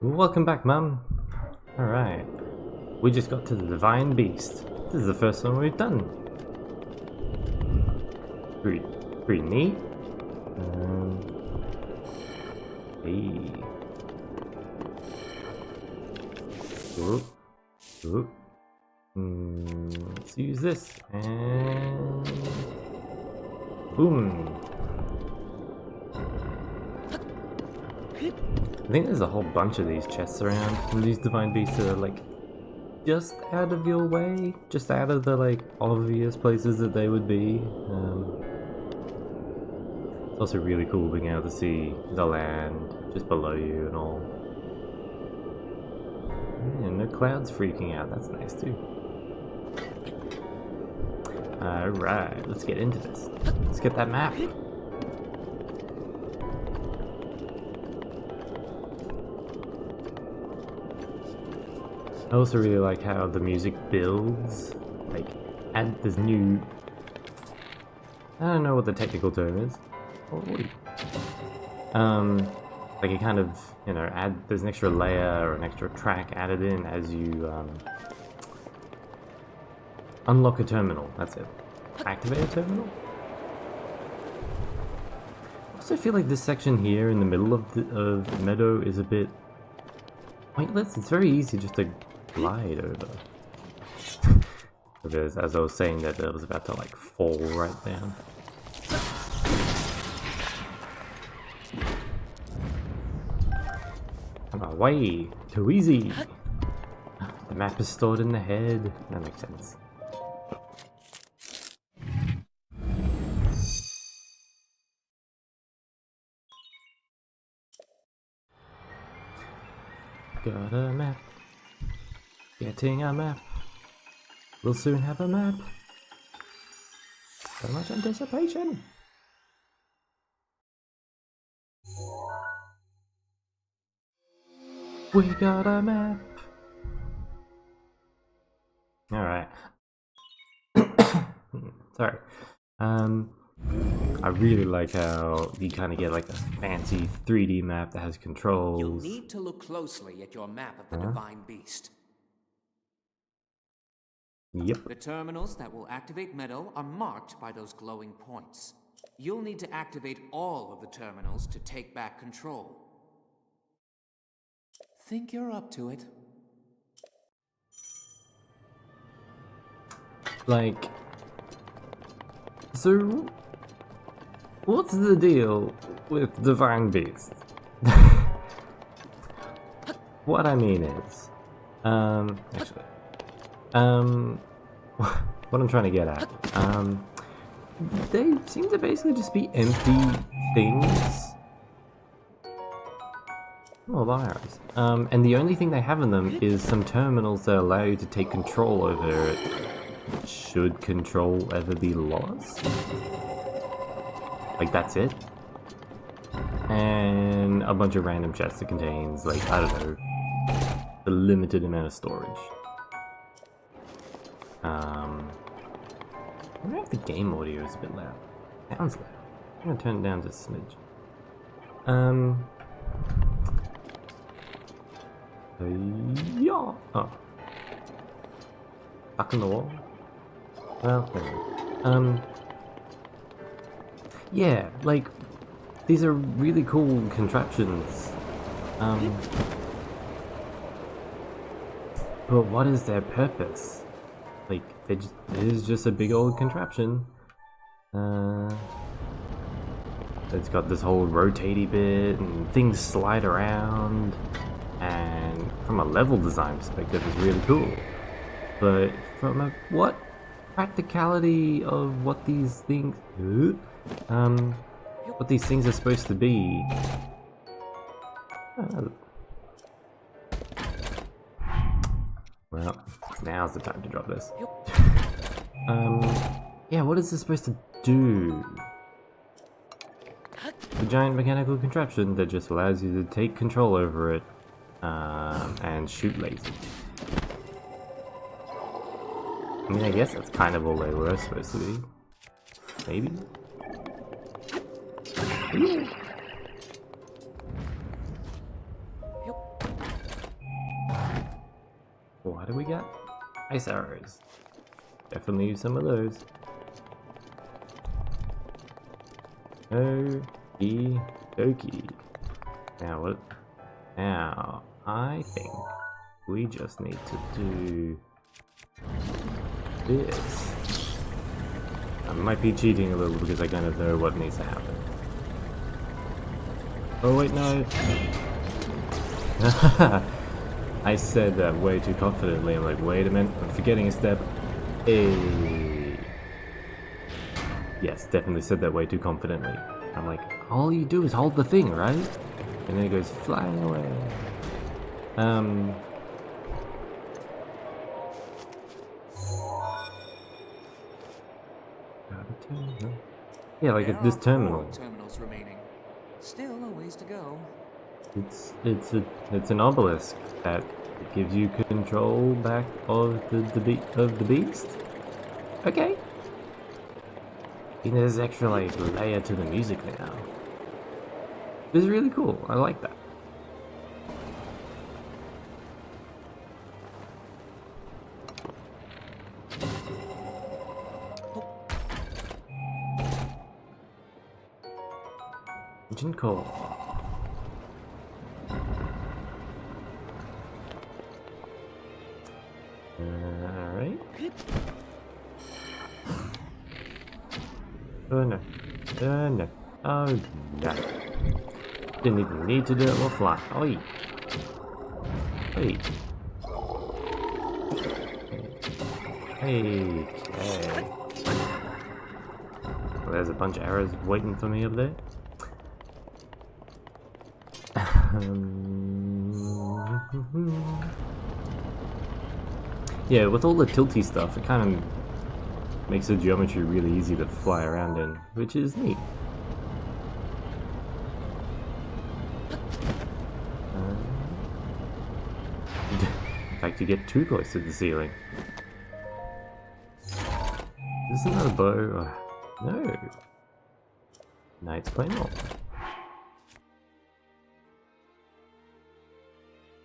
Welcome back, Mum. Alright. We just got to the Divine Beast. This is the first one we've done. Pretty neat. Hey. Oop. Oop. Let's use this. And... boom. I think there's a whole bunch of these chests around with these divine beasts that are like just out of your way, just out of the like obvious places that they would be. It's also really cool being able to see the land just below you and all. And no clouds freaking out, that's nice too. Alright, let's get into this. Let's get that map. I also really like how the music builds, like, add this new... I don't know what the technical term is. Like it kind of, you know, there's an extra layer or an extra track added in as you, unlock a terminal, that's it. Activate a terminal? I also feel like this section here in the middle of Medoh is a bit pointless. It's very easy just to glide over. Because as I was saying that I was about to like fall right down. I'm away! Too easy! The map is stored in the head. That makes sense. Got a map. Getting a map. We'll soon have a map. So much anticipation. We got a map. Alright. Sorry. I really like how you kind of get like this fancy 3D map that has controls. You'll need to look closely at your map of the Divine Beast. Yep. The terminals that will activate Medoh are marked by those glowing points. You'll need to activate all of the terminals to take back control. Think you're up to it? Like... so... what's the deal with Divine Beast? What I mean is... actually... what I'm trying to get at, they seem to basically just be empty things. Oh, virus. And the only thing they have in them is some terminals that allow you to take control over it, should control ever be lost. Like, that's it. And a bunch of random chests that contains, like, I don't know, a limited amount of storage. I wonder if the game audio is a bit loud. Sounds loud. I'm gonna turn it down just a smidge. Yeah. Oh. Stuck in the wall? Well, anyway. Yeah, like, these are really cool contraptions. But what is their purpose? Like, it is just a big old contraption. It's got this whole rotatey bit, and things slide around, and from a level design perspective, it's really cool. But from a practicality of what these things, what these things are supposed to be. Well, now's the time to drop this. Yeah, what is this supposed to do? A giant mechanical contraption that just allows you to take control over it, and shoot lasers. I mean, I guess that's kind of all they were supposed to be. Maybe? what do we got? Ice arrows. Definitely use some of those. Okie dokie. Now what? Now I think we just need to do this. I might be cheating a little because I kind of know what needs to happen. Oh wait, no. I said that way too confidently. I'm like, wait a minute, I'm forgetting a step. Hey. Yes, definitely said that way too confidently. I'm like, all you do is hold the thing, right? And then it goes flying away. Yeah, like at this terminal. Terminals remaining. Still a ways to go. It's an obelisk that gives you control back of the beast. Okay. And there's extra like layer to the music now. This is really cool. I like that. Engine core. Alright. Oh no. Oh no. Oh no. Didn't even need to do it, we'll fly. Oi. Oi. Hey. Okay. Well, there's a bunch of arrows waiting for me up there. Yeah, with all the tilty stuff, it kind of makes the geometry really easy to fly around in, which is neat. In fact, you get too close to the ceiling. This is not a bow. No. Knight's Claymore.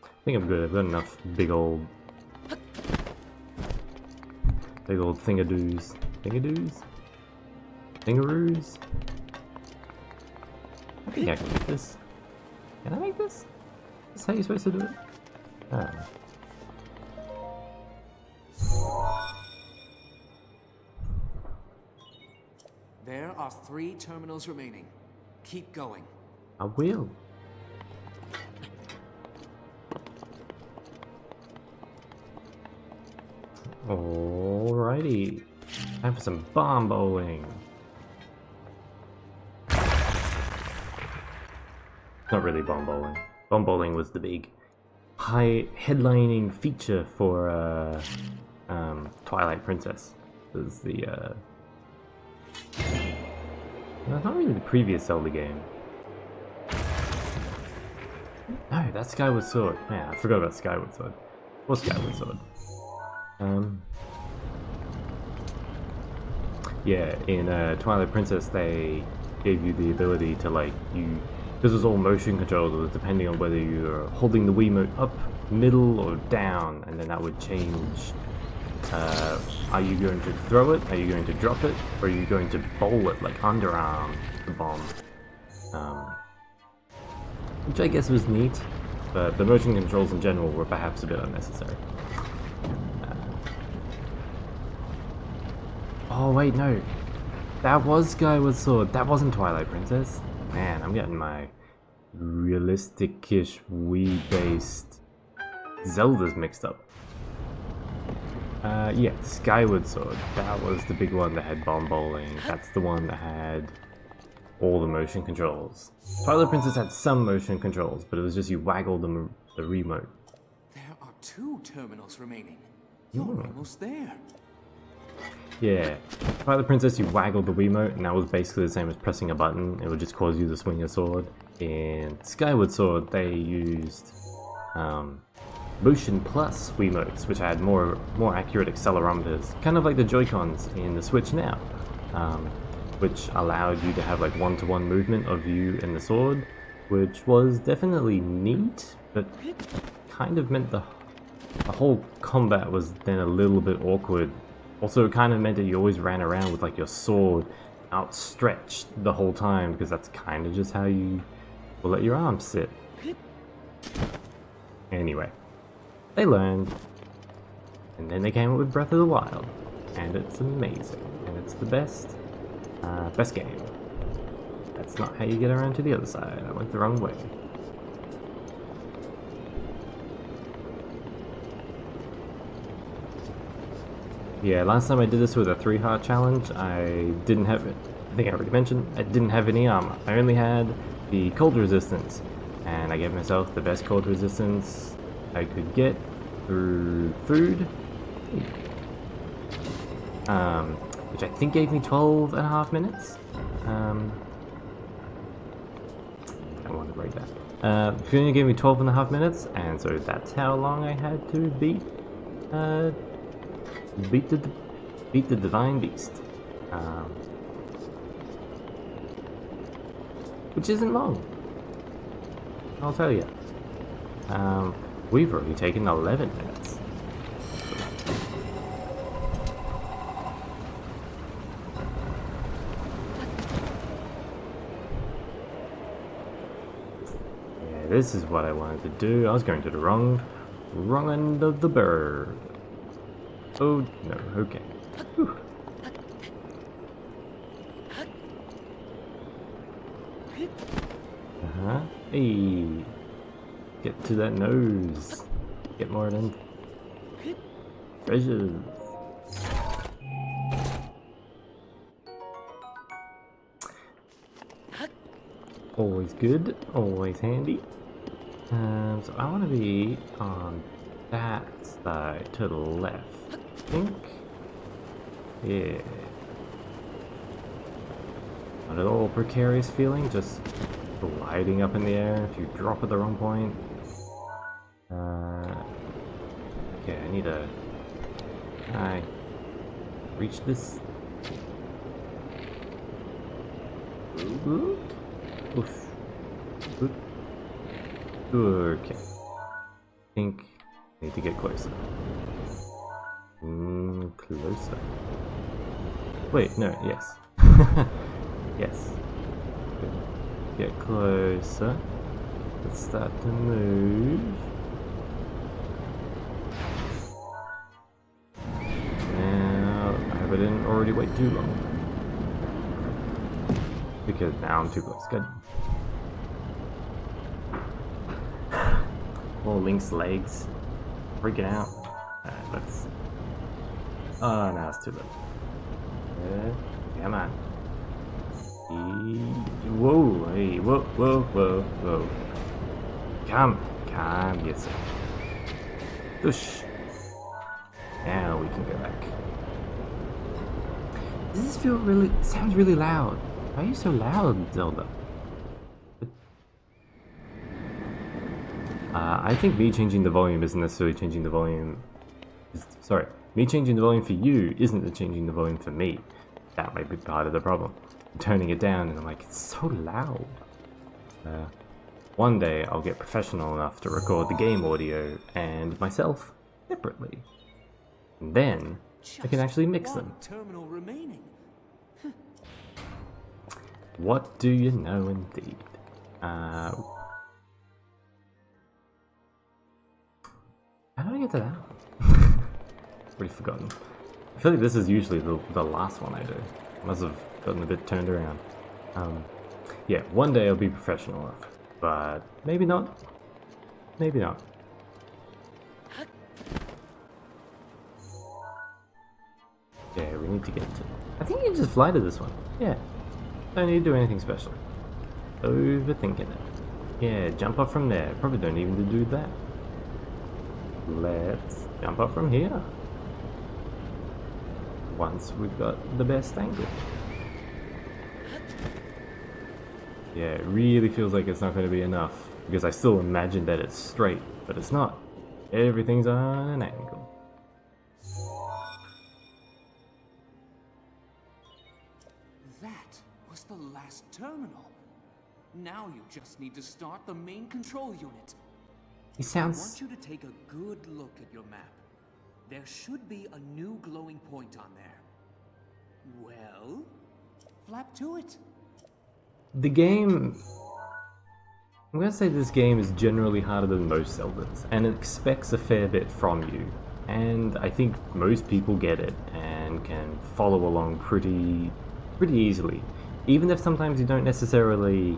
I think I'm good. I've got enough big old thingadoos. Thingadoos? Thingaroos? I think I can make this. Can I make this? Is this how you're supposed to do it? Oh. There are 3 terminals remaining. Keep going. I will. Alrighty. Time for some bomb bowling. Not really bomb bowling. Bomb bowling was the big high headlining feature for Twilight Princess. It was the no, not really the previous Zelda game. No, that's Skyward Sword. Man, I forgot about Skyward Sword. Or Skyward Sword. Yeah, in Twilight Princess they gave you the ability to like, this was all motion controls, it was depending on whether you're holding the Wiimote up, middle, or down, and then that would change, are you going to throw it, are you going to drop it, or are you going to bowl it, like underarm the bomb, which I guess was neat, but the motion controls in general were perhaps a bit unnecessary. Oh wait, no. That was Skyward Sword. That wasn't Twilight Princess. Man, I'm getting my realistic-ish Wii-based Zeldas mixed up. Yeah, Skyward Sword. That was the big one that had bomb bowling. That's the one that had all the motion controls. Twilight Princess had some motion controls, but it was just you waggle the remote. There are 2 terminals remaining. You're almost there. Yeah, Twilight Princess you waggled the Wiimote and that was basically the same as pressing a button, it would just cause you to swing your sword. In Skyward Sword they used Motion Plus Wiimotes, which had more accurate accelerometers, kind of like the Joy-Cons in the Switch now, which allowed you to have like one-to-one movement of you and the sword, which was definitely neat, but kind of meant the the whole combat was then a little bit awkward. Also, it kind of meant that you always ran around with like your sword outstretched the whole time, because that's kind of just how you will let your arms sit. Anyway, they learned, and then they came up with Breath of the Wild, and it's amazing, and it's the best game. That's not how you get around to the other side. I went the wrong way. Yeah, last time I did this with a 3-heart challenge, I didn't have it. I think I already mentioned, I didn't have any armor. I only had the cold resistance, and I gave myself the best cold resistance I could get through food, which I think gave me 12.5 minutes. I want to break that. Food only gave me 12.5 minutes, and so that's how long I had to beat the Divine Beast, which isn't long, I'll tell you. We've already taken 11 minutes. Yeah, this is what I wanted to do. I was going to the wrong end of the bird. Oh, no, okay. Whew. Hey. Get to that nose. Get more than treasures. Always good, always handy. So I want to be on that side to the left. I think. Yeah. Not at all precarious feeling, just gliding up in the air if you drop at the wrong point. Okay, I need to. Can I reach this? Ooh. Oof. Oof. Okay. I think I need to get closer. Closer. Wait, no, yes. Yes. Good. Get closer. Let's start to move. Now, I hope I didn't already wait too long. Because now I'm too close. Good. Poor Link's legs. Freaking out. Alright, let's. Oh, now it's too late. Come on. Whoa, hey, whoa, whoa, whoa, whoa. Come, yes sir. Push. Now we can go back. Does this feel really, sounds really loud? Why are you so loud, Zelda? I think me changing the volume isn't necessarily changing the volume. Sorry, me changing the volume for you isn't changing the volume for me. That might be part of the problem. I'm turning it down and I'm like, it's so loud. One day I'll get professional enough to record the game audio and myself separately. And then I can actually mix them. Terminal remaining. What do you know indeed? How do I get to that? Already forgotten. I feel like this is usually the last one I do. Must have gotten a bit turned around. Yeah, one day I'll be professional enough. But maybe not. Maybe not. Yeah, we need to get to... I think you can just fly to this one. Yeah. Don't need to do anything special. Overthinking it. Yeah, jump up from there. Probably don't even need to do that. Let's jump up from here. Once we've got the best angle. Yeah, it really feels like it's not going to be enough, because I still imagine that it's straight, but it's not. Everything's on an angle. That was the last terminal. Now you just need to start the main control unit. He I sounds... want you to take a good look at your map. There should be a new glowing point on there. Well, flap to it. The game... I'm gonna say this game is generally harder than most Zeldas, and it expects a fair bit from you. And I think most people get it, and can follow along pretty easily. Even if sometimes you don't necessarily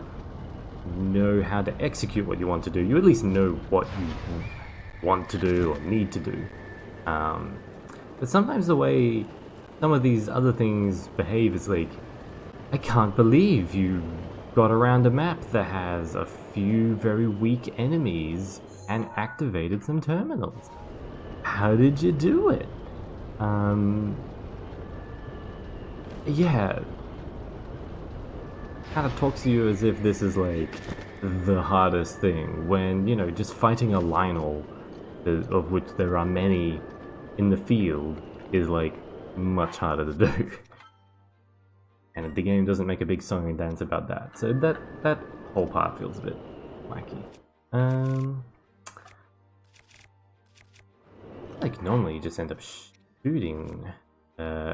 know how to execute what you want to do, you at least know what you want to do or need to do. But sometimes the way some of these other things behave is like, I can't believe you got around a map that has a few very weak enemies and activated some terminals. How did you do it? Yeah. Kind of talks to you as if this is like the hardest thing, when, you know, just fighting a Lionel, of which there are many in the field, is like much harder to do. And the game doesn't make a big song and dance about that, so that whole part feels a bit wacky. Like normally you just end up shooting.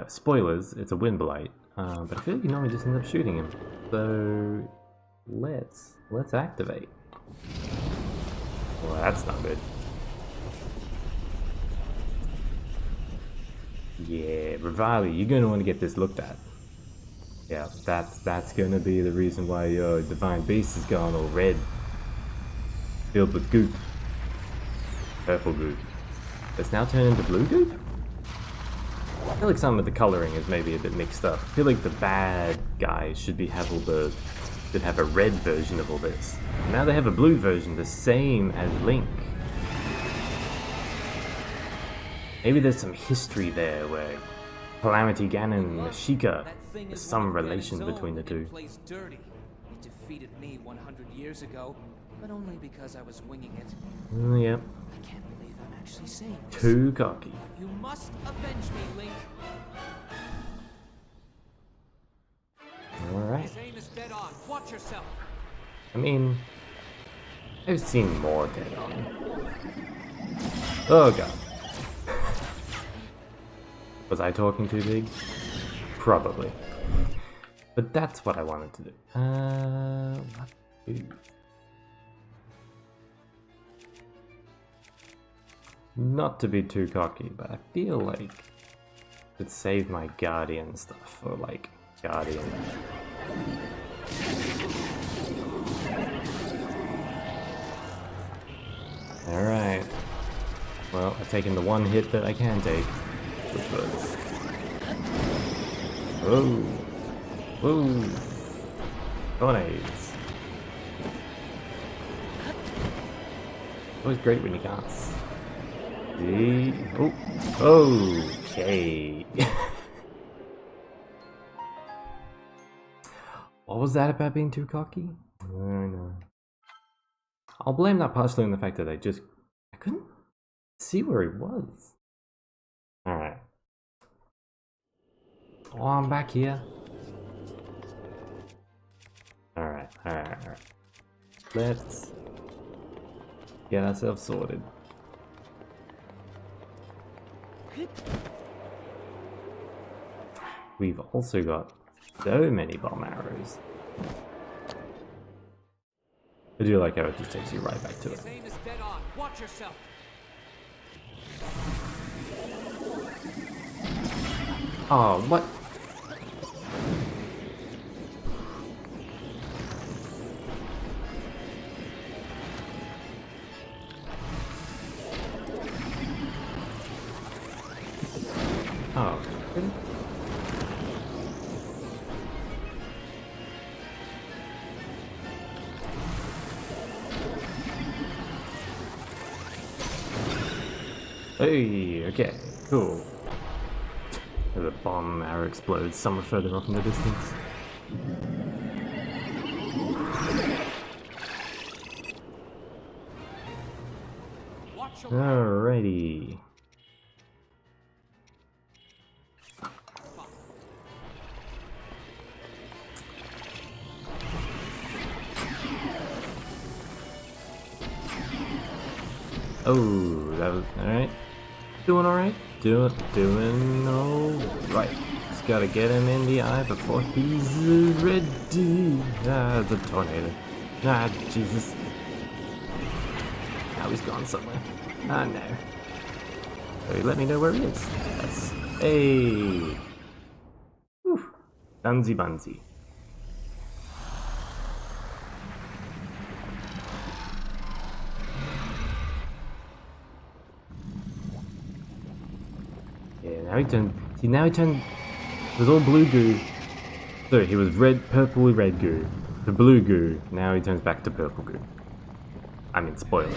Spoilers, it's a wind blight. But I feel like you normally just end up shooting him. So let's activate. Well, that's not good. Yeah, Rivali, you're gonna want to get this looked at. Yeah, that's gonna be the reason why your divine beast has gone all red, filled with goop, purple goop. It's now turned into blue goop. I feel like some of the coloring is maybe a bit mixed up. I feel like the bad guys should have a red version of all this. Now they have a blue version, the same as Link. Maybe there's some history there where Calamity Ganon and Nashika, there's some relation between the two. Dirty. It defeated me 100 years ago, but only because I was winging it. Yep. I can't believe I'm actually saying this. Too cocky. You must avenge me, Link. Alright. His aim is dead on. Watch yourself. I mean, I've seen more dead on. Oh god. Was I talking too big? Probably. But that's what I wanted to do. What to do? Not to be too cocky, but I feel like I could save my Guardian stuff, or like Guardian. Alright. Well, I've taken the one hit that I can take, which was... Whoa! Whoa! Grenades! Always great when you can't. Oh! Okay! What was that about being too cocky? I don't know. I'll blame that partially on the fact that I couldn't see where he was. Alright. Oh, I'm back here. Alright. Let's get ourselves sorted. We've also got so many bomb arrows. I do like how it just takes you right back to it. His aim is dead on. Watch yourself. Oh, what? Oh, really? Hey, okay, cool. The bomb arrow explodes somewhere further off in the distance. Alrighty. Oh, that was alright. Doing alright? Doing alright. Just gotta get him in the eye before he's ready. Ah, the tornado. Ah, Jesus. Now he's gone somewhere. Ah, no. So let me know where he is. Yes. Hey! Whew. Dunsy bunsy. Yeah, now he turned. See, now he turned. It was all blue goo. So he was purple red goo. The blue goo. Now he turns back to purple goo. I mean, spoilers.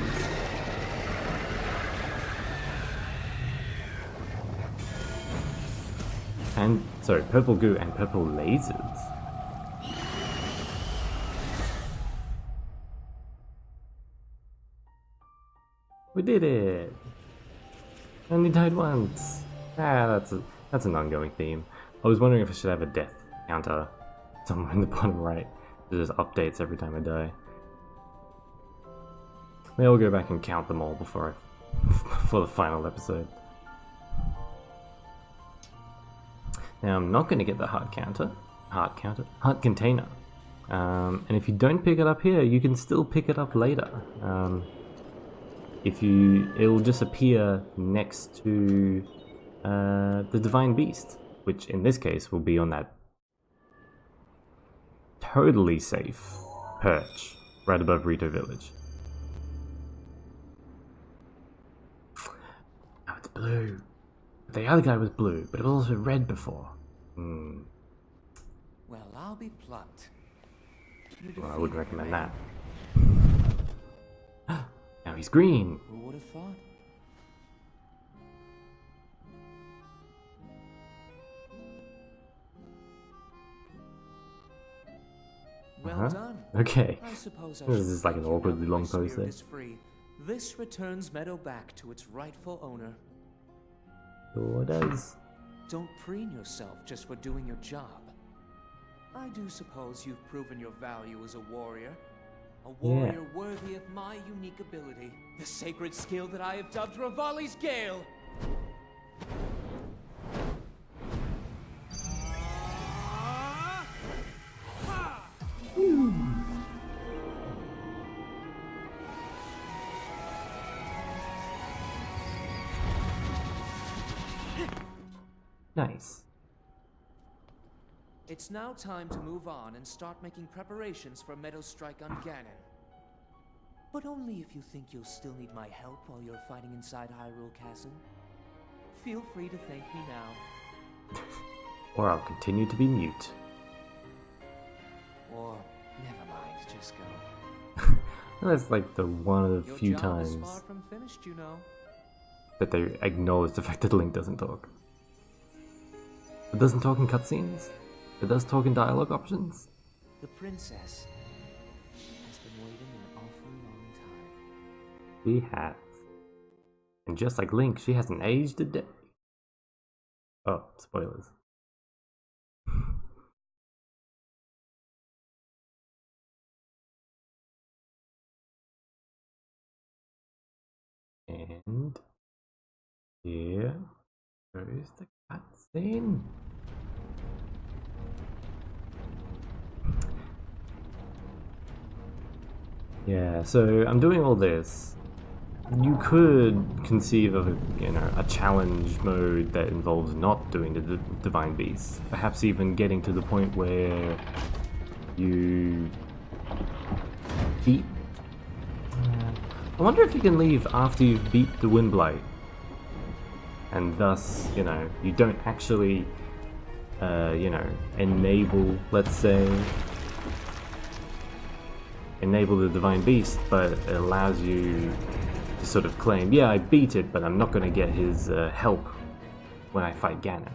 And, sorry, purple goo and purple lasers. We did it! Only died once. Ah, that's an ongoing theme. I was wondering if I should have a death counter somewhere in the bottom right that just updates every time I die. Maybe I'll go back and count them all before the final episode. Now I'm not going to get the heart container. And if you don't pick it up here, you can still pick it up later. It'll just appear next to the Divine Beast, which in this case will be on that totally safe perch right above Rito Village. Oh, it's blue. The other guy was blue, but it was also red before. Well, I'll be blunt. Well, I wouldn't recommend that. Now he's green. Who would have thought? Well done. Okay. I suppose This is like an awkwardly long pose there. This returns Meadow back to its rightful owner. Sure does. Don't preen yourself just for doing your job. I do suppose you've proven your value as a warrior. A warrior worthy of my unique ability. The sacred skill that I have dubbed Revali's Gale. Nice. It's now time to move on and start making preparations for Medow's strike on Ganon. But only if you think you'll still need my help while you're fighting inside Hyrule Castle. Feel free to thank me now. Or I'll continue to be mute. Or, never mind, just go. That's like the one of the few Your job is times far from finished, you know. that they acknowledge the fact that Link doesn't talk. It doesn't talk in cutscenes. It does talk in dialogue options. The princess has been waiting an awfully long time. She has. And just like Link, she hasn't aged a day. Oh, spoilers. And here goes the cutscene. Yeah, so I'm doing all this. You could conceive of a challenge mode that involves not doing the Divine Beast. Perhaps even getting to the point where you beat. I wonder if you can leave after you've beat the Windblight, and thus, you don't actually, enable, let's say, enable the Divine Beast, but it allows you to sort of claim, yeah, I beat it, but I'm not going to get his help when I fight Ganon.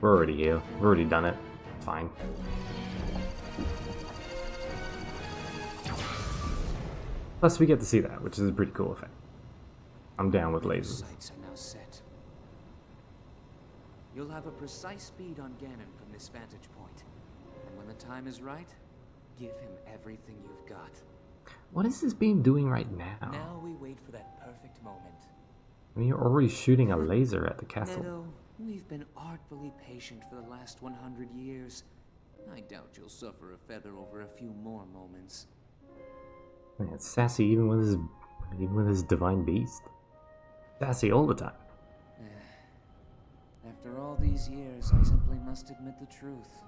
We're already here. We've already done it. Fine. Plus, we get to see that, which is a pretty cool effect. I'm down with lasers. Sights are now set. You'll have a precise speed on Ganon from this vantage point. And when the time is right, Give him everything you've got. What is this beam doing right now? Now we wait for that perfect moment. I mean, you're already shooting a laser at the castle. Medoh, we've been artfully patient for the last 100 years. I doubt you'll suffer a feather over a few more moments. Man, it's sassy even with his divine beast. Sassy all the time. After all these years, I simply must admit the truth.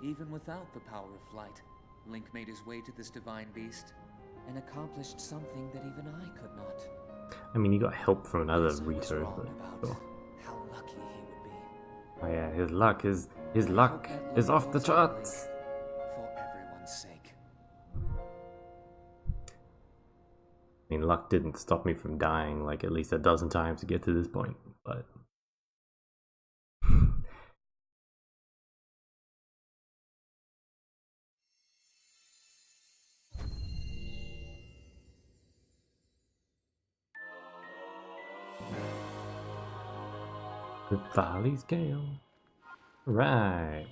Even without the power of flight, Link made his way to this divine beast and accomplished something that even I could not. I mean, you got help from another Yes, I was retard, wrong but about sure. how lucky he would be. Oh yeah, his luck is off the charts. For everyone's sake. I mean, luck didn't stop me from dying like at least a dozen times to get to this point, but the valley's gale. Right.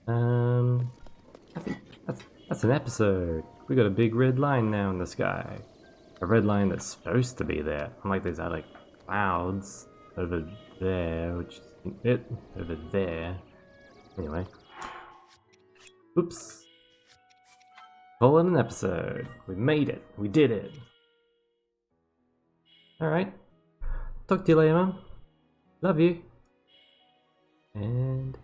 I think that's an episode. We got a big red line now in the sky. A red line that's supposed to be there. Unlike those other clouds over there, which is it over there. Anyway. Oops. Call it an episode. We made it. We did it. Alright. Talk to you later, man. Love you. And